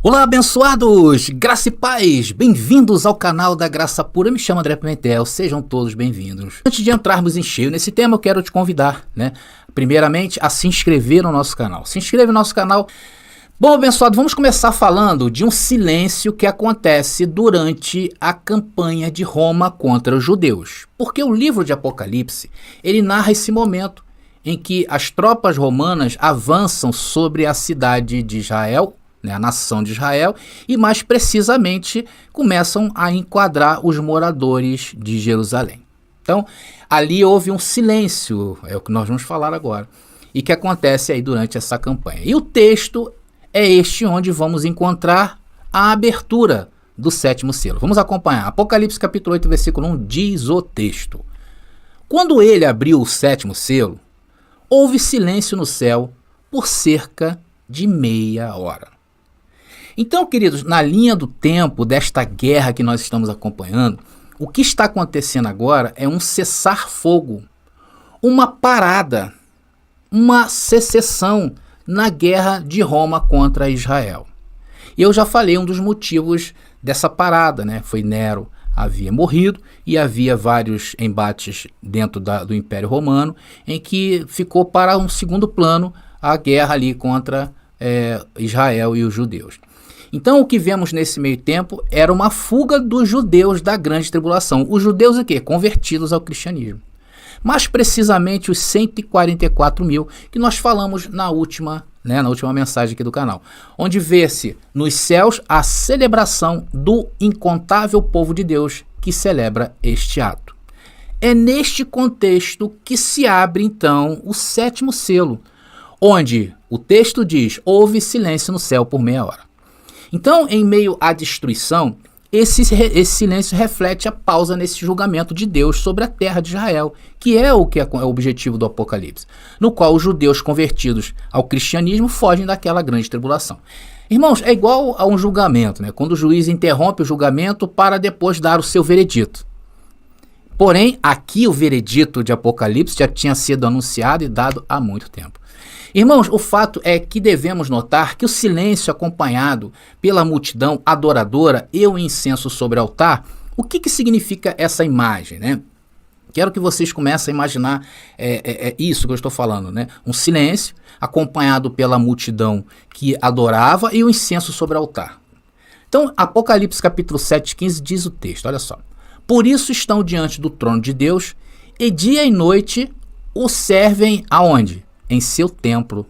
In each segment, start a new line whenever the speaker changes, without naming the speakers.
Olá, abençoados! Graça e paz! Bem-vindos ao canal da Graça Pura. Me chamo André Pimentel, sejam todos bem-vindos. Antes de entrarmos em cheio nesse tema, eu quero te convidar, primeiramente, a se inscrever no nosso canal. Se inscreve no nosso canal. Bom, abençoado, vamos começar falando de um silêncio que acontece durante a campanha de Roma contra os judeus. Porque o livro de Apocalipse, ele narra esse momento em que as tropas romanas avançam sobre a cidade de Israel, a nação de Israel, e mais precisamente começam a enquadrar os moradores de Jerusalém. Então, ali houve um silêncio, é o que nós vamos falar agora, e que acontece aí durante essa campanha. E o texto é este onde vamos encontrar a abertura do sétimo selo. Vamos acompanhar. Apocalipse capítulo 8, versículo 1, diz o texto: Quando ele abriu o sétimo selo, houve silêncio no céu por cerca de meia hora. Então, queridos, na linha do tempo desta guerra que nós estamos acompanhando, o que está acontecendo agora é um cessar-fogo, uma parada, uma secessão na guerra de Roma contra Israel. E eu já falei um dos motivos dessa parada, Foi Nero havia morrido e havia vários embates dentro do Império Romano em que ficou para um segundo plano a guerra ali contra Israel e os judeus. Então o que vemos nesse meio tempo era uma fuga dos judeus da grande tribulação. Os judeus convertidos ao cristianismo. Mais precisamente os 144 mil que nós falamos na última mensagem aqui do canal. Onde vê-se nos céus a celebração do incontável povo de Deus que celebra este ato. É neste contexto que se abre então o sétimo selo, onde o texto diz: houve silêncio no céu por meia hora. Então, em meio à destruição, esse silêncio reflete a pausa nesse julgamento de Deus sobre a terra de Israel, que é o objetivo do Apocalipse, no qual os judeus convertidos ao cristianismo fogem daquela grande tribulação. Irmãos, é igual a um julgamento, quando o juiz interrompe o julgamento para depois dar o seu veredito. Porém, aqui o veredito de Apocalipse já tinha sido anunciado e dado há muito tempo. Irmãos, o fato é que devemos notar que o silêncio acompanhado pela multidão adoradora e o incenso sobre o altar, o que significa essa imagem, Quero que vocês comecem a imaginar isso que eu estou falando, Um silêncio acompanhado pela multidão que adorava e o incenso sobre o altar. Então, Apocalipse capítulo 7, 15 diz o texto, olha só: Por isso estão diante do trono de Deus e dia e noite o servem aonde? Em seu templo,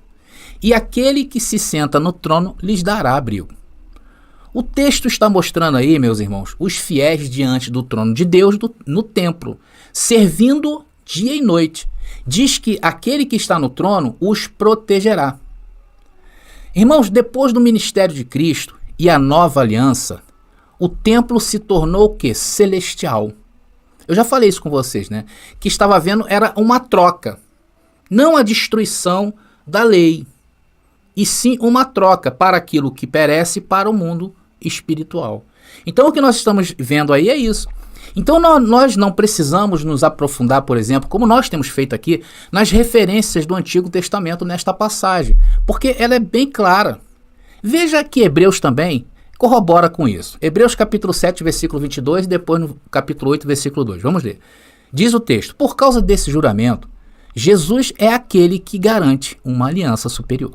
e aquele que se senta no trono lhes dará abrigo. O texto está mostrando aí, meus irmãos, os fiéis diante do trono de Deus no templo, servindo dia e noite. Diz que aquele que está no trono os protegerá. Irmãos, depois do ministério de Cristo e a nova aliança, o templo se tornou o quê? Celestial. Eu já falei isso com vocês, Que estava vendo era uma troca. Não a destruição da lei, e sim uma troca para aquilo que perece para o mundo espiritual. Então o que nós estamos vendo aí é isso. Então nós não precisamos nos aprofundar, por exemplo, como nós temos feito aqui, nas referências do Antigo Testamento nesta passagem, porque ela é bem clara. Veja que Hebreus também corrobora com isso. Hebreus capítulo 7, versículo 22 e depois no capítulo 8, versículo 2. Vamos ler. Diz o texto: Por causa desse juramento, Jesus é aquele que garante uma aliança superior.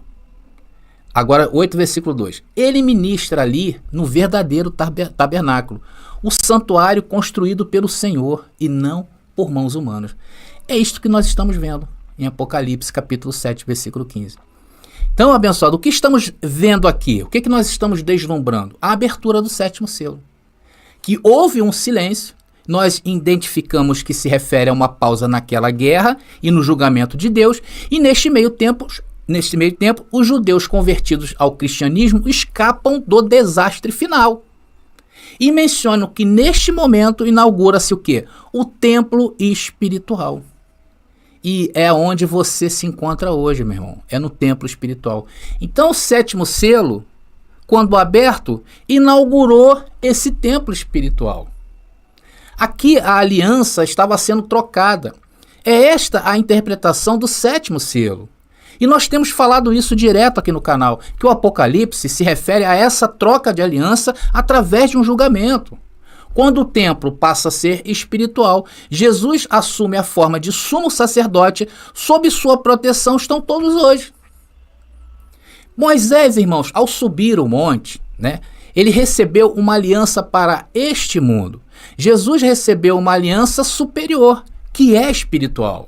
Agora, 8, versículo 2. Ele ministra ali no verdadeiro tabernáculo, o santuário construído pelo Senhor e não por mãos humanas. É isto que nós estamos vendo em Apocalipse, capítulo 7, versículo 15. Então, abençoado, o que estamos vendo aqui? O que nós estamos deslumbrando? A abertura do sétimo selo. Que houve um silêncio. Nós identificamos que se refere a uma pausa naquela guerra e no julgamento de Deus, e neste meio tempo, os judeus convertidos ao cristianismo escapam do desastre final. E menciono que neste momento inaugura-se o quê? O templo espiritual. E é onde você se encontra hoje, meu irmão. É no templo espiritual. Então o sétimo selo, quando aberto, inaugurou esse templo espiritual. Aqui a aliança estava sendo trocada. É esta a interpretação do sétimo selo. E nós temos falado isso direto aqui no canal, que o Apocalipse se refere a essa troca de aliança através de um julgamento. Quando o templo passa a ser espiritual, Jesus assume a forma de sumo sacerdote, sob sua proteção estão todos hoje. Moisés, irmãos, ao subir o monte, ele recebeu uma aliança para este mundo. Jesus recebeu uma aliança superior, que é espiritual.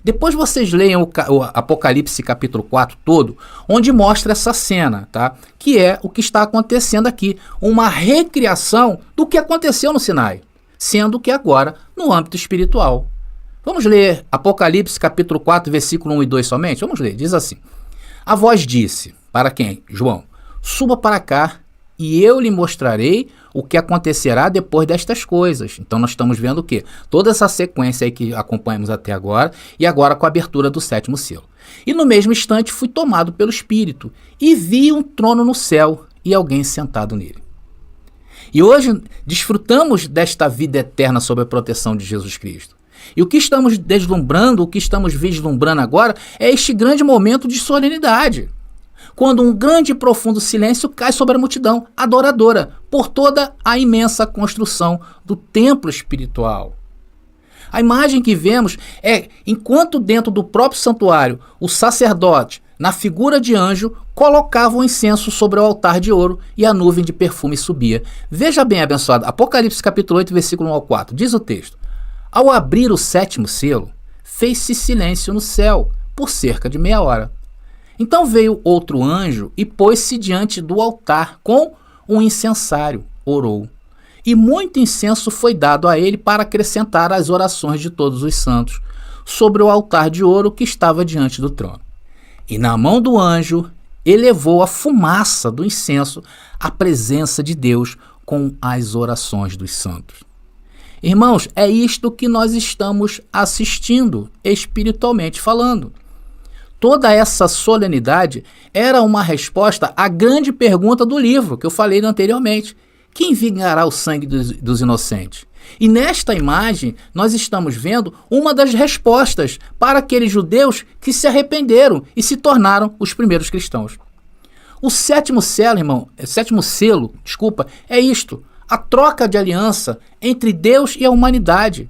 Depois vocês leiam o Apocalipse capítulo 4 todo, onde mostra essa cena, tá? Que é o que está acontecendo aqui, uma recriação do que aconteceu no Sinai, sendo que agora no âmbito espiritual. Vamos ler Apocalipse capítulo 4, versículo 1 e 2 somente? Vamos ler, diz assim: A voz disse, para quem? João, suba para cá e eu lhe mostrarei o que acontecerá depois destas coisas. Então nós estamos vendo o quê? Toda essa sequência aí que acompanhamos até agora, e agora com a abertura do 7º selo. E no mesmo instante fui tomado pelo Espírito, e vi um trono no céu, e alguém sentado nele. E hoje desfrutamos desta vida eterna sob a proteção de Jesus Cristo. E o que estamos deslumbrando, o que estamos vislumbrando agora, é este grande momento de solenidade, quando um grande e profundo silêncio cai sobre a multidão adoradora por toda a imensa construção do templo espiritual. A imagem que vemos é enquanto dentro do próprio santuário o sacerdote, na figura de anjo, colocava o incenso sobre o altar de ouro e a nuvem de perfume subia. Veja bem, abençoado, Apocalipse capítulo 8, versículo 1 ao 4, diz o texto: Ao abrir o 7º selo, fez-se silêncio no céu por cerca de meia hora. Então veio outro anjo e pôs-se diante do altar com um incensário, orou. E muito incenso foi dado a ele para acrescentar às orações de todos os santos, sobre o altar de ouro que estava diante do trono. E na mão do anjo elevou a fumaça do incenso à presença de Deus com as orações dos santos. Irmãos, é isto que nós estamos assistindo, espiritualmente falando. Toda essa solenidade era uma resposta à grande pergunta do livro, que eu falei anteriormente. Quem vingará o sangue dos inocentes? E nesta imagem, nós estamos vendo uma das respostas para aqueles judeus que se arrependeram e se tornaram os primeiros cristãos. O 7º selo, irmão, é isto, a troca de aliança entre Deus e a humanidade.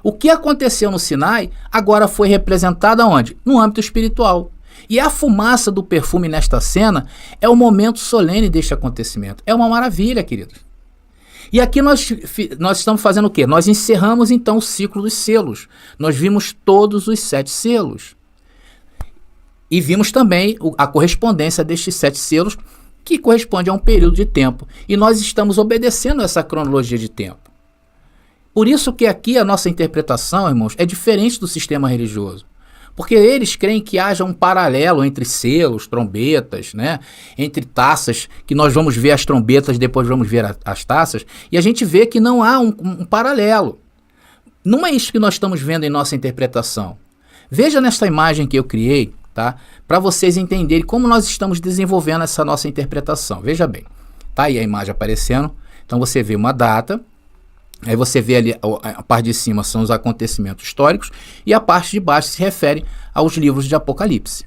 O que aconteceu no Sinai agora foi representado aonde? No âmbito espiritual. E a fumaça do perfume nesta cena é o momento solene deste acontecimento. É uma maravilha, queridos. E aqui nós estamos fazendo o quê? Nós encerramos então o ciclo dos selos. Nós vimos todos os 7 selos. E vimos também a correspondência destes 7 selos, que corresponde a um período de tempo. E nós estamos obedecendo essa cronologia de tempo. Por isso que aqui a nossa interpretação, irmãos, é diferente do sistema religioso. Porque eles creem que haja um paralelo entre selos, trombetas, entre taças, que nós vamos ver as trombetas, depois vamos ver as taças, e a gente vê que não há um paralelo. Não é isso que nós estamos vendo em nossa interpretação. Veja nesta imagem que eu criei, tá? Para vocês entenderem como nós estamos desenvolvendo essa nossa interpretação. Veja bem, tá aí a imagem aparecendo, então você vê uma data. Aí você vê ali a parte de cima são os acontecimentos históricos e a parte de baixo se refere aos livros de Apocalipse.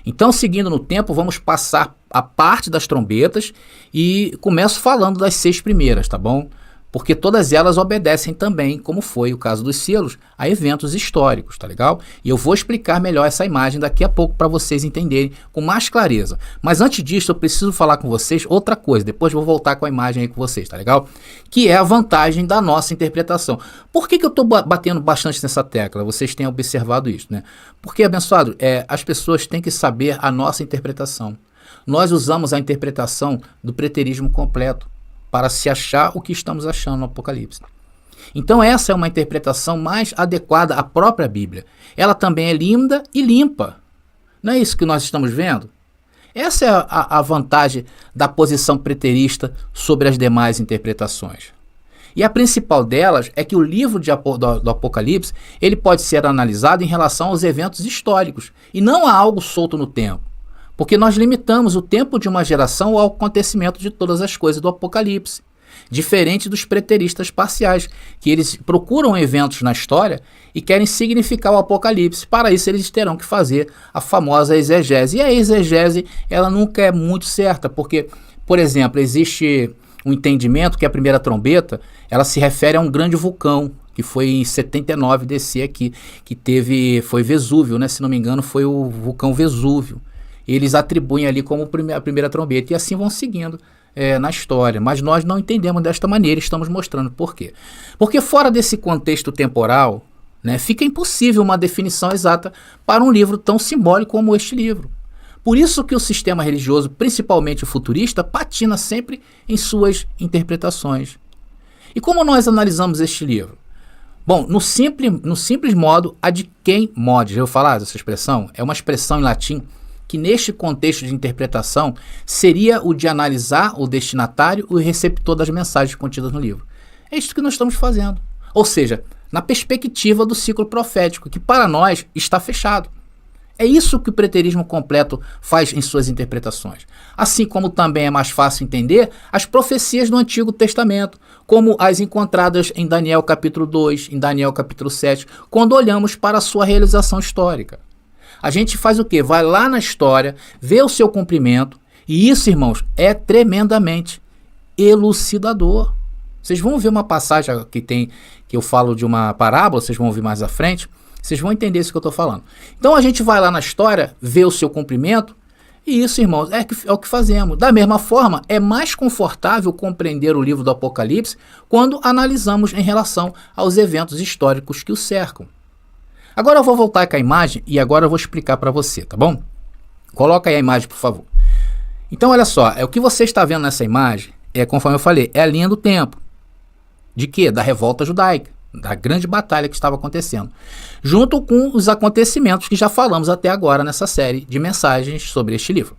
Então, seguindo no tempo, vamos passar a parte das trombetas e começo falando das 6 primeiras, tá bom? Porque todas elas obedecem também, como foi o caso dos selos, a eventos históricos, tá legal? E eu vou explicar melhor essa imagem daqui a pouco para vocês entenderem com mais clareza. Mas antes disso, eu preciso falar com vocês outra coisa, depois vou voltar com a imagem aí com vocês, tá legal? Que é a vantagem da nossa interpretação. Por que eu estou batendo bastante nessa tecla? Vocês têm observado isso, né? Porque, abençoado, as pessoas têm que saber a nossa interpretação. Nós usamos a interpretação do preterismo completo para se achar o que estamos achando no Apocalipse. Então essa é uma interpretação mais adequada à própria Bíblia. Ela também é linda e limpa. Não é isso que nós estamos vendo? Essa é a vantagem da posição preterista sobre as demais interpretações. E a principal delas é que o livro do Apocalipse ele pode ser analisado em relação aos eventos históricos e não a algo solto no tempo. Porque nós limitamos o tempo de uma geração ao acontecimento de todas as coisas do Apocalipse. Diferente dos preteristas parciais, que eles procuram eventos na história e querem significar o Apocalipse. Para isso eles terão que fazer a famosa exegese. E a exegese, ela nunca é muito certa, porque, por exemplo, existe um entendimento que a primeira trombeta, ela se refere a um grande vulcão, que foi em 79 descer aqui, foi Vesúvio, né? Se não me engano, foi o vulcão Vesúvio. Eles atribuem ali como a primeira trombeta e assim vão seguindo na história. Mas nós não entendemos desta maneira, estamos mostrando por quê. Porque fora desse contexto temporal, né, fica impossível uma definição exata para um livro tão simbólico como este livro. Por isso que o sistema religioso, principalmente o futurista, patina sempre em suas interpretações. E como nós analisamos este livro? Bom, no simples modo, ad quem mod, já vou falar dessa expressão? É uma expressão em latim que neste contexto de interpretação seria o de analisar o destinatário e o receptor das mensagens contidas no livro. É isso que nós estamos fazendo. Ou seja, na perspectiva do ciclo profético, que para nós está fechado. É isso que o preterismo completo faz em suas interpretações. Assim como também é mais fácil entender as profecias do Antigo Testamento, como as encontradas em Daniel capítulo 2, em Daniel capítulo 7, quando olhamos para a sua realização histórica. A gente faz o quê? Vai lá na história, vê o seu cumprimento, e isso, irmãos, é tremendamente elucidador. Vocês vão ver uma passagem que eu falo de uma parábola, vocês vão ouvir mais à frente, vocês vão entender isso que eu estou falando. Então a gente vai lá na história, vê o seu cumprimento, e isso, irmãos, é o que fazemos. Da mesma forma, é mais confortável compreender o livro do Apocalipse quando analisamos em relação aos eventos históricos que o cercam. Agora eu vou voltar com a imagem e agora eu vou explicar para você, tá bom? Coloca aí a imagem, por favor. Então, olha só, o que você está vendo nessa imagem, conforme eu falei, é a linha do tempo. De quê? Da revolta judaica, da grande batalha que estava acontecendo, junto com os acontecimentos que já falamos até agora nessa série de mensagens sobre este livro.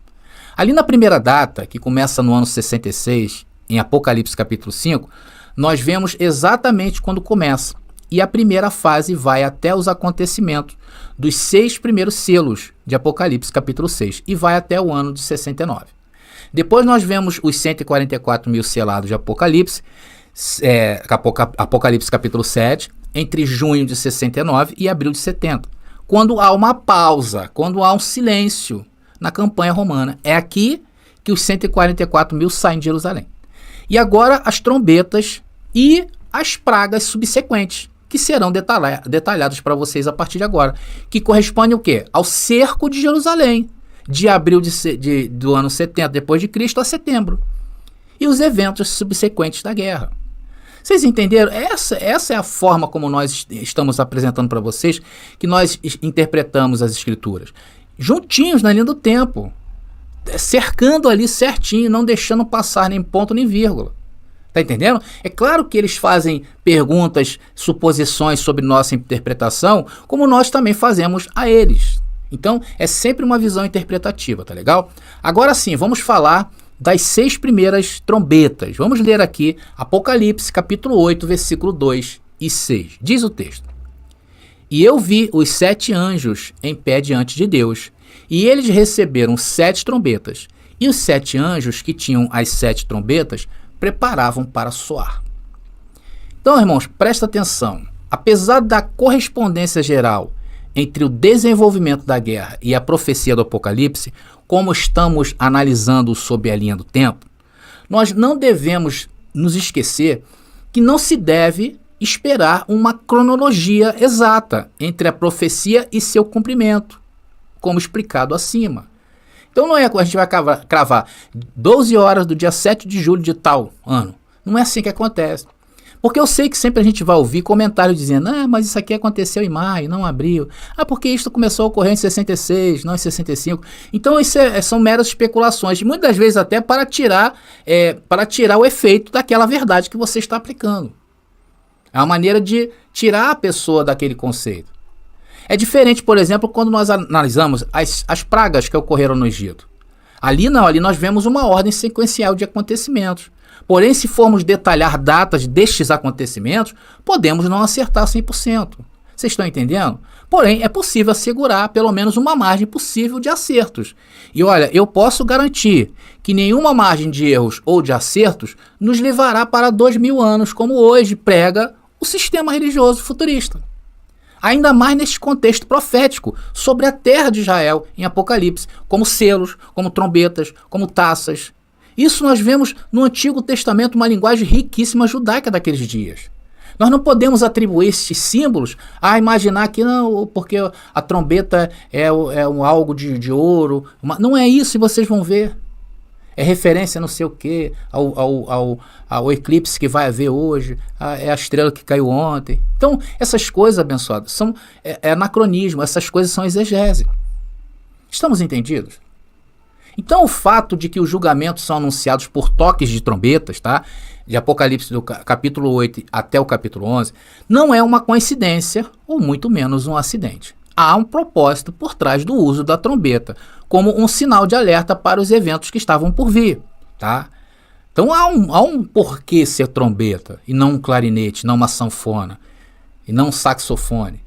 Ali na primeira data, que começa no ano 66, em Apocalipse capítulo 5, nós vemos exatamente quando começa, e a primeira fase vai até os acontecimentos dos 6 primeiros selos de Apocalipse capítulo 6, e vai até o ano de 69. Depois nós vemos os 144 mil selados de Apocalipse, Apocalipse capítulo 7, entre junho de 69 e abril de 70, quando há uma pausa, quando há um silêncio na campanha romana. É aqui que os 144 mil saem de Jerusalém. E agora as trombetas e as pragas subsequentes, que serão detalhadas para vocês a partir de agora, que correspondem ao quê? Ao cerco de Jerusalém, de abril do ano 70 depois de Cristo a setembro, e os eventos subsequentes da guerra. Vocês entenderam? Essa é a forma como nós estamos apresentando para vocês, que nós interpretamos as escrituras. Juntinhos na linha do tempo, cercando ali certinho, não deixando passar nem ponto nem vírgula. Tá entendendo? É claro que eles fazem perguntas, suposições sobre nossa interpretação, como nós também fazemos a eles. Então, é sempre uma visão interpretativa, tá legal? Agora sim, vamos falar das 6 primeiras trombetas. Vamos ler aqui Apocalipse, capítulo 8, versículo 2 e 6. Diz o texto: E eu vi os 7 anjos em pé diante de Deus, e eles receberam 7 trombetas, e os 7 anjos que tinham as 7 trombetas preparavam para soar. Então, irmãos, presta atenção. Apesar da correspondência geral entre o desenvolvimento da guerra e a profecia do Apocalipse, como estamos analisando sob a linha do tempo, nós não devemos nos esquecer que não se deve esperar uma cronologia exata entre a profecia e seu cumprimento, como explicado acima. Então não é que a gente vai cravar 12 horas do dia 7 de julho de tal ano. Não é assim que acontece. Porque eu sei que sempre a gente vai ouvir comentários dizendo: mas isso aqui aconteceu em maio, não abril. Porque isso começou a ocorrer em 66, não em 65. Então isso são meras especulações. E muitas das vezes até para tirar o efeito daquela verdade que você está aplicando. É uma maneira de tirar a pessoa daquele conceito. É diferente, por exemplo, quando nós analisamos as pragas que ocorreram no Egito. Ali nós vemos uma ordem sequencial de acontecimentos. Porém, se formos detalhar datas destes acontecimentos, podemos não acertar 100%. Vocês estão entendendo? Porém, é possível assegurar pelo menos uma margem possível de acertos. E olha, eu posso garantir que nenhuma margem de erros ou de acertos nos levará para 2000 anos, como hoje prega o sistema religioso futurista. Ainda mais neste contexto profético sobre a terra de Israel em Apocalipse, como selos, como trombetas, como taças. Isso nós vemos no Antigo Testamento, uma linguagem riquíssima judaica daqueles dias. Nós não podemos atribuir esses símbolos a imaginar que não, porque a trombeta é algo de ouro. Não é isso, e vocês vão ver. É referência não sei o quê, ao eclipse que vai haver hoje, é a estrela que caiu ontem. Então, essas coisas, abençoadas, são anacronismo, essas coisas são exegese. Estamos entendidos? Então, o fato de que os julgamentos são anunciados por toques de trombetas, tá? De Apocalipse do capítulo 8 até o capítulo 11, não é uma coincidência, ou muito menos um acidente. Há um propósito por trás do uso da trombeta, como um sinal de alerta para os eventos que estavam por vir, tá? Então há um porquê ser trombeta, e não um clarinete, não uma sanfona, e não um saxofone.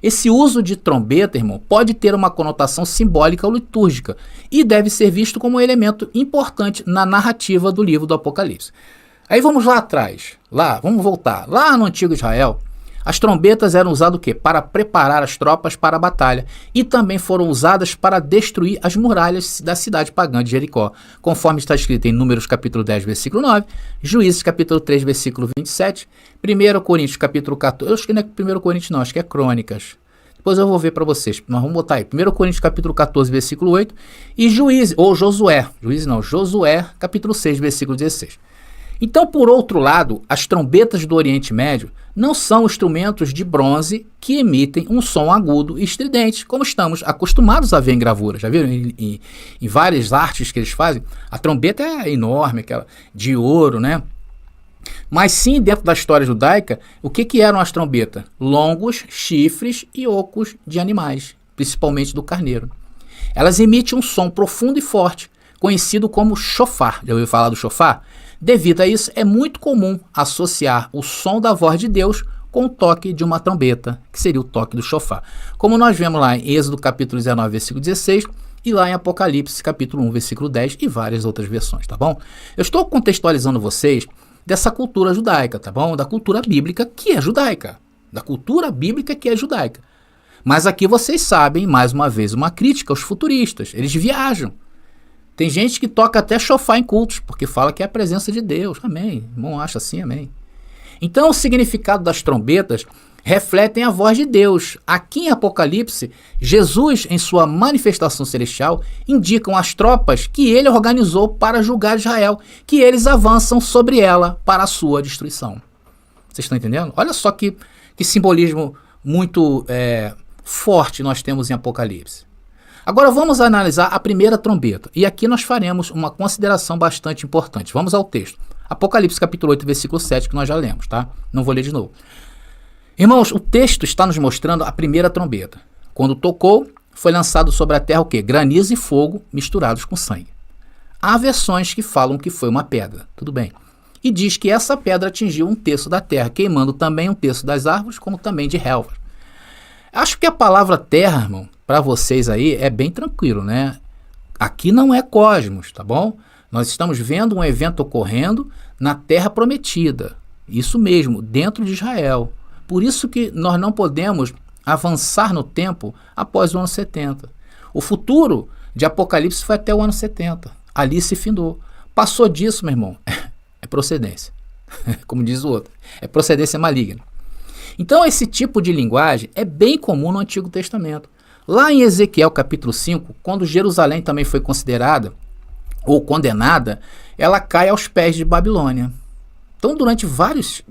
Esse uso de trombeta, irmão, pode ter uma conotação simbólica ou litúrgica, e deve ser visto como um elemento importante na narrativa do livro do Apocalipse. Aí vamos lá atrás, vamos voltar, lá no Antigo Israel, as trombetas eram usadas o quê? Para preparar as tropas para a batalha, e também foram usadas para destruir as muralhas da cidade pagã de Jericó, conforme está escrito em Números capítulo 10, versículo 9, Juízes capítulo 3, versículo 27, 1 Coríntios capítulo 14, eu acho que não é 1 Coríntios não, acho que é Crônicas, depois eu vou ver para vocês, mas vamos botar aí, 1 Coríntios capítulo 14, versículo 8, e Josué capítulo 6, versículo 16. Então, por outro lado, as trombetas do Oriente Médio não são instrumentos de bronze que emitem um som agudo e estridente, como estamos acostumados a ver em gravuras. Já viram em várias artes que eles fazem? A trombeta é enorme, aquela de ouro, né? Mas sim, dentro da história judaica, o que eram as trombetas? Longos chifres e ocos de animais, principalmente do carneiro. Elas emitem um som profundo e forte, conhecido como shofar. Já ouviu falar do shofar? Devido a isso, é muito comum associar o som da voz de Deus com o toque de uma trombeta, que seria o toque do shofar. Como nós vemos lá em Êxodo capítulo 19, versículo 16, e lá em Apocalipse capítulo 1, versículo 10, e várias outras versões, tá bom? Eu estou contextualizando vocês dessa cultura judaica, tá bom? Da cultura bíblica que é judaica. Da cultura bíblica que é judaica. Mas aqui vocês sabem, mais uma vez, uma crítica aos futuristas. Eles viajam. Tem gente que toca até chofar em cultos, porque fala que é a presença de Deus. Amém. Irmão acha assim, amém. Então o significado das trombetas refletem a voz de Deus. Aqui em Apocalipse, Jesus, em sua manifestação celestial, indicam as tropas que ele organizou para julgar Israel, que eles avançam sobre ela para a sua destruição. Vocês estão entendendo? Olha só que simbolismo muito forte nós temos em Apocalipse. Agora vamos analisar a primeira trombeta, e aqui nós faremos uma consideração bastante importante. Vamos ao texto. Apocalipse capítulo 8, versículo 7, que nós já lemos, tá? Não vou ler de novo. Irmãos, o texto está nos mostrando a primeira trombeta. Quando tocou, foi lançado sobre a terra o quê? Granizo e fogo misturados com sangue. Há versões que falam que foi uma pedra, tudo bem. E diz que essa pedra atingiu um terço da terra, queimando também um terço das árvores, como também de relvas. Acho que a palavra terra, irmão, para vocês aí é bem tranquilo, né? Aqui não é cosmos, tá bom? Nós estamos vendo um evento ocorrendo na terra prometida. Isso mesmo, dentro de Israel. Por isso que nós não podemos avançar no tempo após o ano 70. O futuro de Apocalipse foi até o ano 70. Ali se findou. Passou disso, meu irmão, é procedência. Como diz o outro, é procedência maligna. Então esse tipo de linguagem é bem comum no Antigo Testamento. Lá em Ezequiel capítulo 5, quando Jerusalém também foi considerada ou condenada, ela cai aos pés de Babilônia. Então durante vários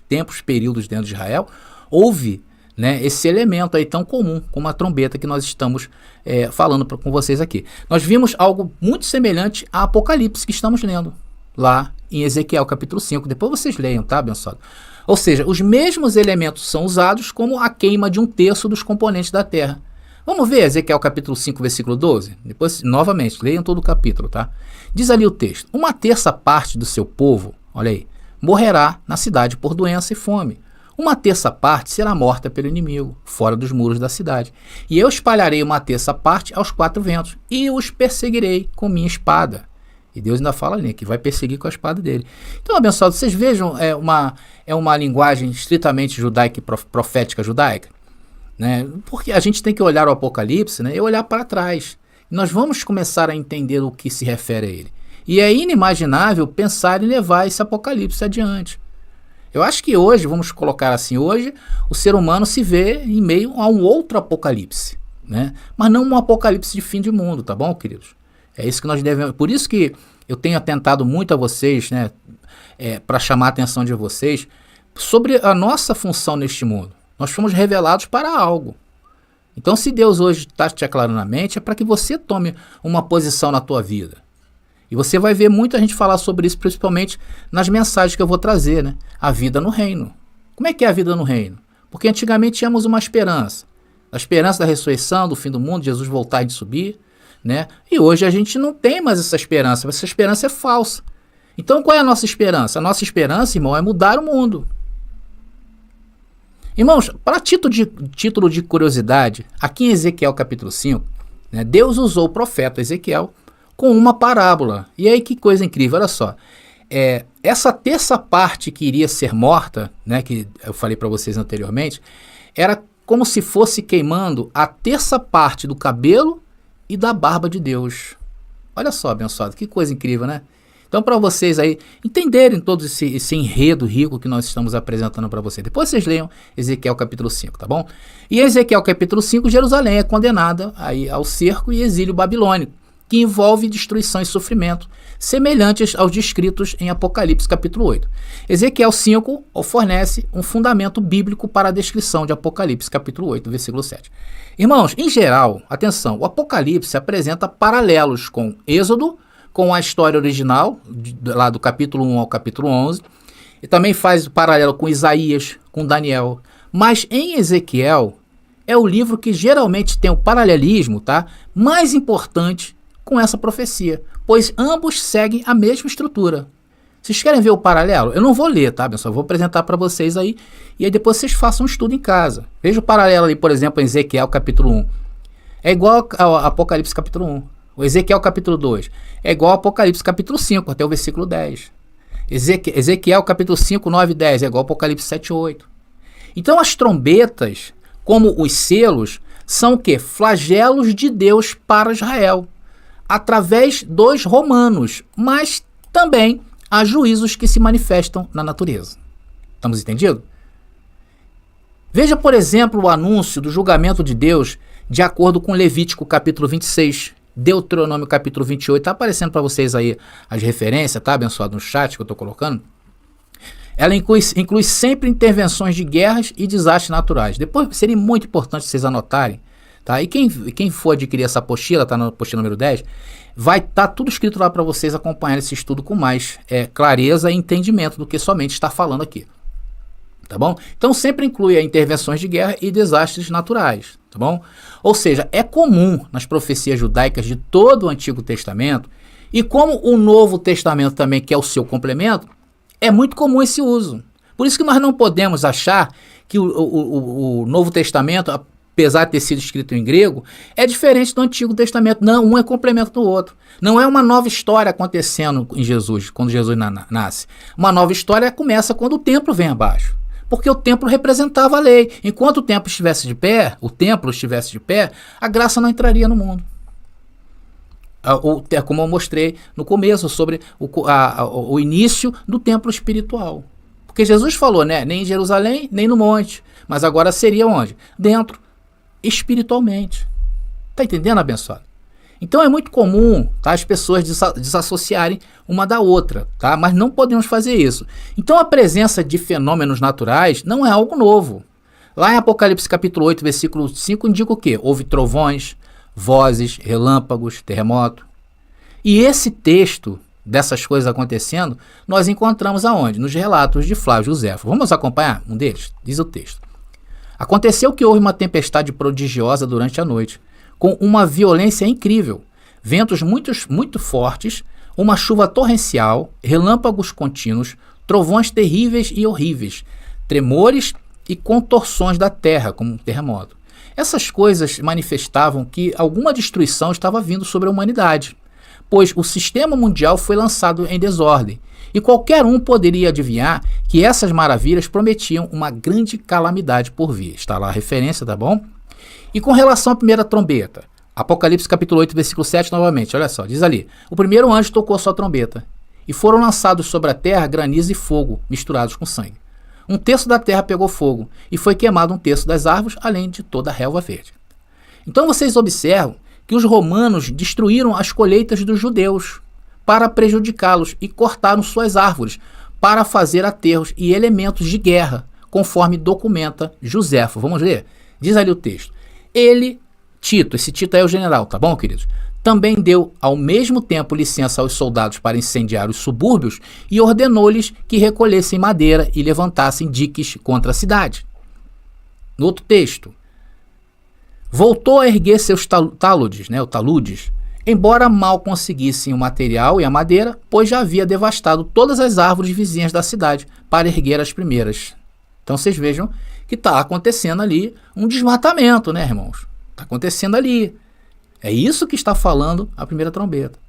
tempos, períodos dentro de Israel, houve, né, esse elemento aí tão comum como a trombeta que nós estamos falando com vocês aqui. Nós vimos algo muito semelhante a Apocalipse que estamos lendo lá em Ezequiel capítulo 5. Depois vocês leiam, tá, abençoado? Ou seja, os mesmos elementos são usados como a queima de um terço dos componentes da terra. Vamos ver Ezequiel capítulo 5, versículo 12? Depois, novamente, leiam todo o capítulo, tá? Diz ali o texto: uma terça parte do seu povo, olha aí, morrerá na cidade por doença e fome. uma terça parte será morta pelo inimigo, fora dos muros da cidade. E eu espalharei uma terça parte aos 4 ventos, e os perseguirei com minha espada. E Deus ainda fala ali, que vai perseguir com a espada dele. Então, abençoados, vocês vejam, é uma linguagem estritamente judaica e profética judaica, né? Porque a gente tem que olhar o Apocalipse, né, e olhar para trás. E nós vamos começar a entender o que se refere a ele. E é inimaginável pensar em levar esse Apocalipse adiante. Eu acho que hoje, vamos colocar assim, hoje o ser humano se vê em meio a um outro Apocalipse, né? Mas não um Apocalipse de fim de mundo, tá bom, queridos? É isso que nós devemos. Por isso que eu tenho atentado muito a vocês, né, para chamar a atenção de vocês sobre a nossa função neste mundo. Nós fomos revelados para algo. Então, se Deus hoje está te aclarando a mente, é para que você tome uma posição na tua vida. E você vai ver muita gente falar sobre isso, principalmente nas mensagens que eu vou trazer, né? A vida no reino. Como é que é a vida no reino? Porque antigamente tínhamos uma esperança. A esperança da ressurreição, do fim do mundo, Jesus voltar e de subir, né? E hoje a gente não tem mais essa esperança. Essa esperança é falsa. Então qual é a nossa esperança? A nossa esperança, irmão, é mudar o mundo. Irmãos, para título de curiosidade, aqui em Ezequiel capítulo 5, né, Deus usou o profeta Ezequiel com uma parábola. E aí que coisa incrível, olha só. Essa terça parte que iria ser morta, né, que eu falei para vocês anteriormente, era como se fosse queimando a terça parte do cabelo e da barba de Deus. Olha só, abençoado, que coisa incrível, né? Então, para vocês aí entenderem todo esse enredo rico que nós estamos apresentando para vocês, depois vocês leiam Ezequiel capítulo 5, tá bom? E em Ezequiel capítulo 5, Jerusalém é condenada aí ao cerco e exílio babilônico, que envolve destruição e sofrimento, semelhantes aos descritos em Apocalipse capítulo 8. Ezequiel 5 fornece um fundamento bíblico para a descrição de Apocalipse capítulo 8, versículo 7. Irmãos, em geral, atenção, o Apocalipse apresenta paralelos com Êxodo, com a história original, lá do capítulo 1 ao capítulo 11, e também faz paralelo com Isaías, com Daniel. Mas em Ezequiel, é o livro que geralmente tem o paralelismo, tá, mais importante com essa profecia, pois ambos seguem a mesma estrutura. Vocês querem ver o paralelo? Eu não vou ler, tá? Eu só vou apresentar para vocês aí, e aí depois vocês façam um estudo em casa. Veja o paralelo ali, por exemplo, em Ezequiel capítulo 1. É igual ao Apocalipse capítulo 1. O Ezequiel capítulo 2 é igual ao Apocalipse capítulo 5, até o versículo 10. Ezequiel capítulo 5, 9 e 10 é igual ao Apocalipse 7 e 8. Então as trombetas, como os selos, são o quê? Flagelos de Deus para Israel, através dos romanos, mas também há juízos que se manifestam na natureza. Estamos entendidos? Veja, por exemplo, o anúncio do julgamento de Deus de acordo com Levítico capítulo 26, Deuteronômio capítulo 28, está aparecendo para vocês aí as referências, tá, abençoado, no chat que eu estou colocando. Ela inclui sempre intervenções de guerras e desastres naturais. Depois seria muito importante vocês anotarem. Tá? E quem for adquirir essa apostila, está na apostila número 10, vai estar tudo escrito lá para vocês acompanhar esse estudo com mais clareza e entendimento do que somente está falando aqui. Tá bom? Então sempre inclui intervenções de guerra e desastres naturais. Tá bom? Ou seja, é comum nas profecias judaicas de todo o Antigo Testamento, e como o Novo Testamento também, que é o seu complemento, é muito comum esse uso. Por isso que nós não podemos achar que o Novo Testamento, apesar de ter sido escrito em grego, é diferente do Antigo Testamento. Não, um é complemento do outro. Não é uma nova história acontecendo em Jesus, quando Jesus nasce. Uma nova história começa quando o templo vem abaixo. Porque o templo representava a lei. Enquanto o templo estivesse de pé, a graça não entraria no mundo. Como eu mostrei no começo, sobre o início do templo espiritual. Porque Jesus falou, né? Nem em Jerusalém, nem no monte. Mas agora seria onde? Dentro. Espiritualmente. Tá entendendo, abençoado? Então é muito comum, tá, as pessoas desassociarem uma da outra, tá? Mas não podemos fazer isso. Então a presença de fenômenos naturais não é algo novo. Lá em Apocalipse capítulo 8, versículo 5, indica o quê? Houve trovões, vozes, relâmpagos, terremoto. E esse texto dessas coisas acontecendo, nós encontramos aonde? Nos relatos de Flávio Joséfo. Vamos acompanhar um deles? Diz o texto. Aconteceu que houve uma tempestade prodigiosa durante a noite, com uma violência incrível, ventos muito fortes, uma chuva torrencial, relâmpagos contínuos, trovões terríveis e horríveis, tremores e contorções da terra, como um terremoto. Essas coisas manifestavam que alguma destruição estava vindo sobre a humanidade, pois o sistema mundial foi lançado em desordem, e qualquer um poderia adivinhar que essas maravilhas prometiam uma grande calamidade por vir. Está lá a referência, tá bom? E com relação à primeira trombeta, Apocalipse capítulo 8, versículo 7, novamente, olha só, diz ali: o primeiro anjo tocou sua trombeta, e foram lançados sobre a terra granizo e fogo misturados com sangue. Um terço da terra pegou fogo, e foi queimado um terço das árvores, além de toda a relva verde. Então vocês observam que os romanos destruíram as colheitas dos judeus para prejudicá-los e cortaram suas árvores para fazer aterros e elementos de guerra, conforme documenta Joséfo. Vamos ler? Diz ali o texto. Ele, Tito, esse Tito é o general, tá bom, queridos? Também deu ao mesmo tempo licença aos soldados para incendiar os subúrbios e ordenou-lhes que recolhessem madeira e levantassem diques contra a cidade. No outro texto, voltou a erguer seus taludes, embora mal conseguissem o material e a madeira, pois já havia devastado todas as árvores vizinhas da cidade para erguer as primeiras. Então vocês vejam que está acontecendo ali um desmatamento, né, irmãos? Está acontecendo ali. É isso que está falando a primeira trombeta.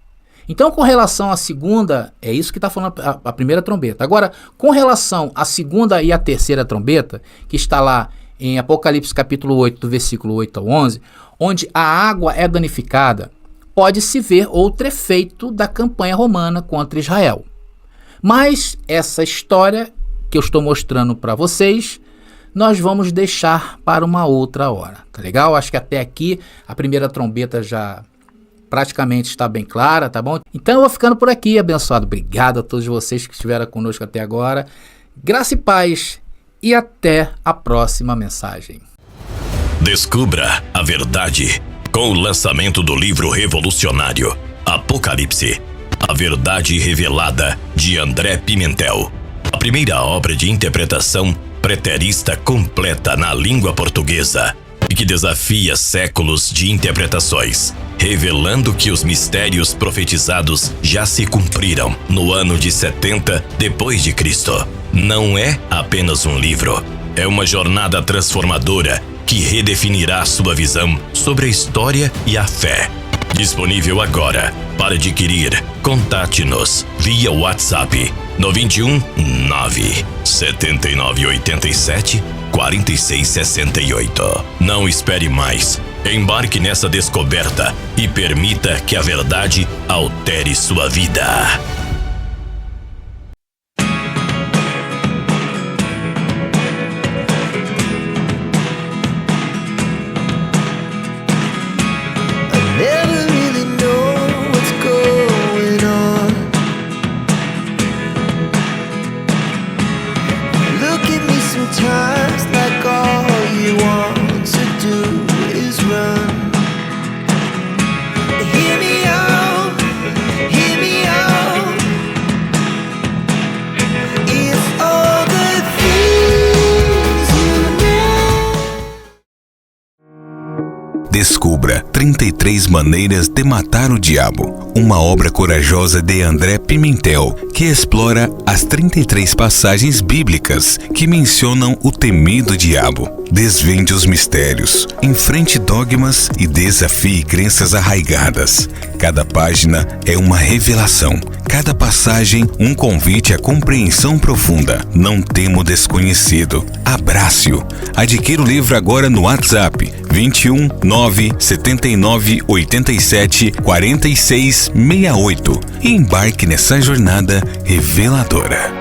Então, com relação à segunda, é isso que está falando a primeira trombeta. Agora, com relação à segunda e à terceira trombeta, que está lá em Apocalipse capítulo 8, do versículo 8 ao 11, onde a água é danificada, pode-se ver outro efeito da campanha romana contra Israel. Mas essa história que eu estou mostrando para vocês, nós vamos deixar para uma outra hora, tá legal? Acho que até aqui a primeira trombeta já praticamente está bem clara, tá bom? Então eu vou ficando por aqui, abençoado. Obrigado a todos vocês que estiveram conosco até agora. Graça e paz e até a próxima mensagem.
Descubra a verdade com o lançamento do livro revolucionário Apocalipse, a verdade revelada, de André Pimentel. A primeira obra de interpretação preterista completa na língua portuguesa e que desafia séculos de interpretações, revelando que os mistérios profetizados já se cumpriram no ano de 70 depois de Cristo. Não é apenas um livro, é uma jornada transformadora que redefinirá sua visão sobre a história e a fé. Disponível agora. Para adquirir, contate-nos via WhatsApp no 21 9 79 87 46 68. Não espere mais. Embarque nessa descoberta e permita que a verdade altere sua vida.
Sometimes like all you want to do is run. Hear me out, hear me out. It's all the things you know.
Descubra 33 maneiras de matar o diabo, uma obra corajosa de André Pimentel, que explora as 33 passagens bíblicas que mencionam o temido diabo. Desvende os mistérios, enfrente dogmas e desafie crenças arraigadas. Cada página é uma revelação, cada passagem um convite à compreensão profunda. Não tema o desconhecido, abrace-o. Adquira o livro agora no WhatsApp 21 9 79 87 46 68 e embarque nessa jornada reveladora.